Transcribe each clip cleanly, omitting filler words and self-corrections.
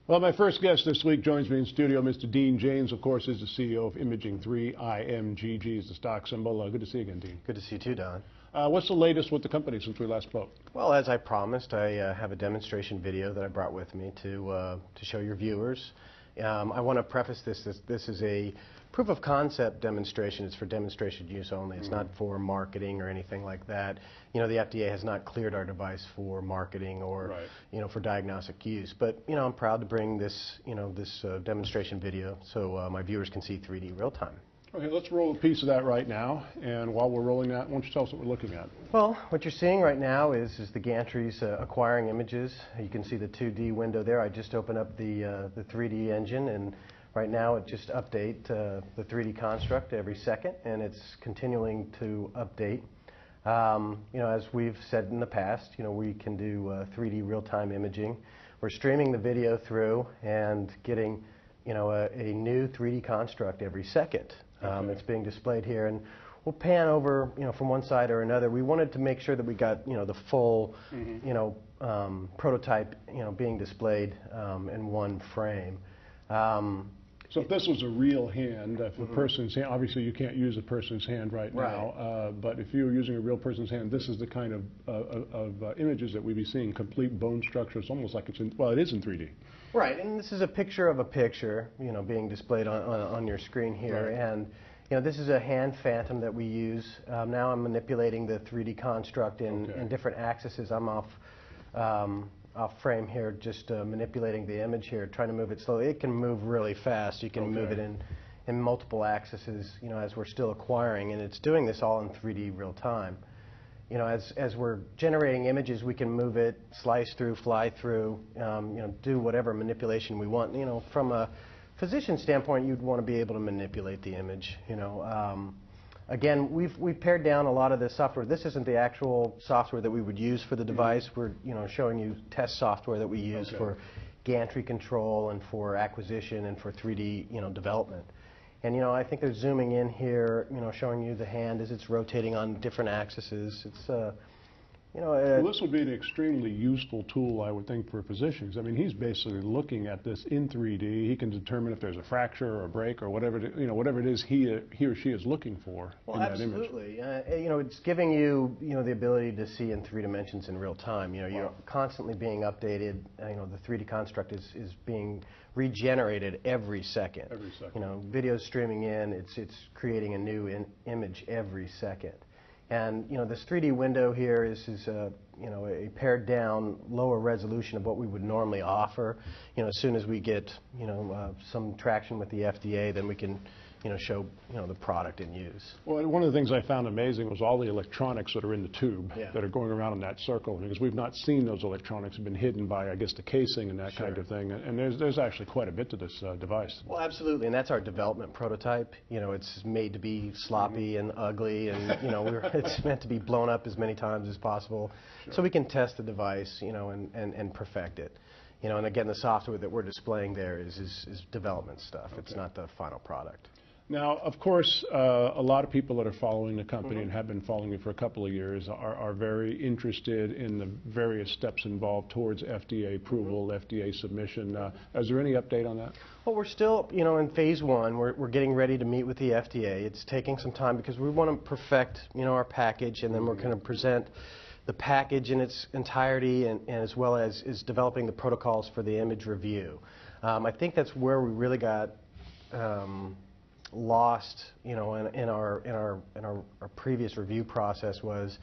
Well, my first guest this week joins me in studio. Mr. Dean James, of course, is the CEO of IMGG. IMGG is the stock symbol. Good to see you again, Dean. Good to see you too, Don. What's the latest with the company since we last spoke? Well, as I promised, I have a demonstration video that I brought with me to show your viewers. I want to preface this is a proof of concept demonstration. It's for demonstration use only. It's not for marketing or anything like that. You know, the FDA has not cleared our device for marketing or for diagnostic use. But I'm proud to bring this demonstration video so my viewers can see 3D real time. Okay, let's roll a piece of that right now. And while we're rolling that, why don't you tell us what we're looking at? Well, what you're seeing right now is the gantries acquiring images. You can see the 2D window there. I just opened up the 3D engine, and right now it just updates the 3D construct every second, and it's continuing to update. As we've said in the past, we can do 3D real-time imaging. We're streaming the video through and getting a new 3D construct every second. It's being displayed here, and we'll pan over from one side or another. We wanted to make sure that we got the full prototype being displayed in one frame. So if this was a real hand, if a person's hand, obviously you can't use a person's hand right now, but if you were using a real person's hand, this is the kind of images that we'd be seeing, complete bone structure. It's almost like it's in, well, it is in 3D. Right, and this is a picture of a picture, being displayed on your screen here. And this is a hand phantom that we use. Now I'm manipulating the 3D construct in different axes. I'm off frame here, just manipulating the image here, trying to move it slowly. It can move really fast. You can move it in multiple axes, as we're still acquiring, and it's doing this all in 3D real time. As we're generating images, we can move it, slice through, fly through, do whatever manipulation we want. From a physician standpoint, you'd want to be able to manipulate the image. Again, we've pared down a lot of the software. This isn't the actual software that we would use for the device. We're showing you test software that we use for gantry control and for acquisition and for 3D development. And I think they're zooming in here, showing you the hand as it's rotating on different axes. It's well, this would be an extremely useful tool, I would think, for physicians. I mean, he's basically looking at this in 3D. He can determine if there's a fracture or a break or whatever whatever it is he or she is looking for in that image. Absolutely. It's giving you the ability to see in 3 dimensions in real time. You're constantly being updated. The 3D construct is being regenerated every second. Every second. Video streaming in. It's creating a new image every second. And this 3D window here is a pared down, lower resolution of what we would normally offer. As soon as we get some traction with the FDA, then we can show the product in use. Well, one of the things I found amazing was all the electronics that are in the tube that are going around in that circle, because we've not seen those electronics. Have been hidden by, I guess, the casing and that kind of thing. And there's actually quite a bit to this device. Well, absolutely, and that's our development prototype. It's made to be sloppy and ugly, and it's meant to be blown up as many times as possible, so we can test the device, and perfect it. And again, the software that we're displaying there is development stuff. It's not the final product. Now, of course, a lot of people that are following the company and have been following it for a couple of years are very interested in the various steps involved towards FDA approval, FDA submission. Is there any update on that? Well, we're still, in phase 1. We're getting ready to meet with the FDA. It's taking some time because we want to perfect, our package, and then we're going to present the package in its entirety, and as well as developing the protocols for the image review. I think that's where we really got lost, in our previous review process, was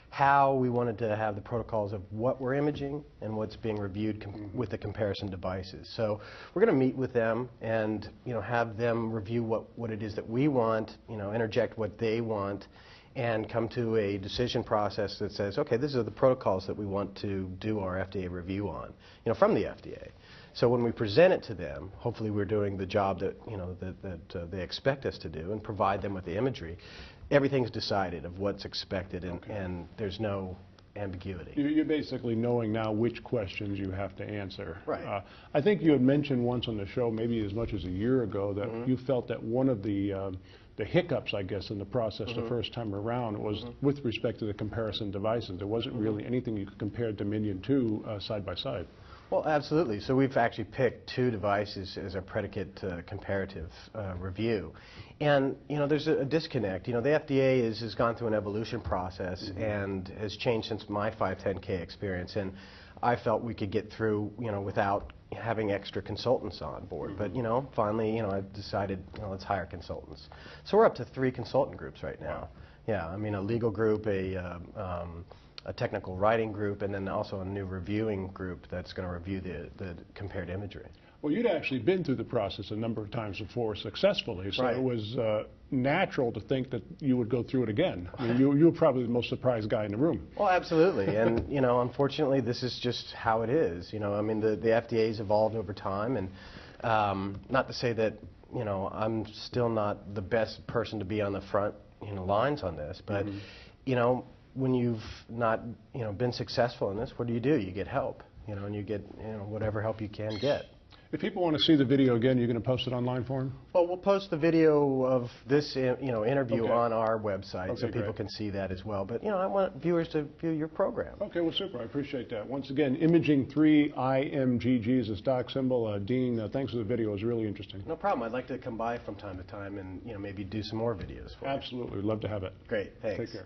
how we wanted to have the protocols of what we're imaging and what's being reviewed with the comparison devices. So we're going to meet with them and have them review what it is that we want, interject what they want, and come to a decision process that says, okay, these are the protocols that we want to do our FDA review on, from the FDA. So when we present it to them, hopefully we're doing the job that that they expect us to do, and provide them with the imagery. Everything's decided of what's expected, and there's no ambiguity. You're basically knowing now which questions you have to answer. Right. I think you had mentioned once on the show, maybe as much as a year ago, that you felt that one of the hiccups, I guess, in the process the first time around was with respect to the comparison devices. There wasn't really anything you could compare Dominion to side by side. Well, absolutely. So we've actually picked 2 devices as a predicate comparative review. And, there's a disconnect. The FDA has gone through an evolution process and has changed since my 510K experience. And I felt we could get through, without having extra consultants on board. But, finally, I decided, let's hire consultants. So we're up to 3 consultant groups right now. Wow. Yeah, I mean, a legal group, a technical writing group, and then also a new reviewing group that's going to review the compared imagery. Well, you'd actually been through the process a number of times before successfully, so Right. it was natural to think that you would go through it again. I mean, you were probably the most surprised guy in the room. Well, absolutely, and unfortunately, this is just how it is. I mean, the FDA's evolved over time, and not to say that I'm still not the best person to be on the front lines on this, but when you've not been successful in this, what do? You get help, and you get whatever help you can get. If people want to see the video again, you're going to post it online for them? Well, we'll post the video of this interview Okay. on our website, Okay, so people great. can see that as well. But I want viewers to view your program. Okay, well, super. I appreciate that. Once again, Imaging 3 IMGG is a stock symbol. Dean, thanks for the video. It was really interesting. No problem. I'd like to come by from time to time and maybe do some more videos for you. Absolutely. We'd love to have it. Great. Thanks. Take care.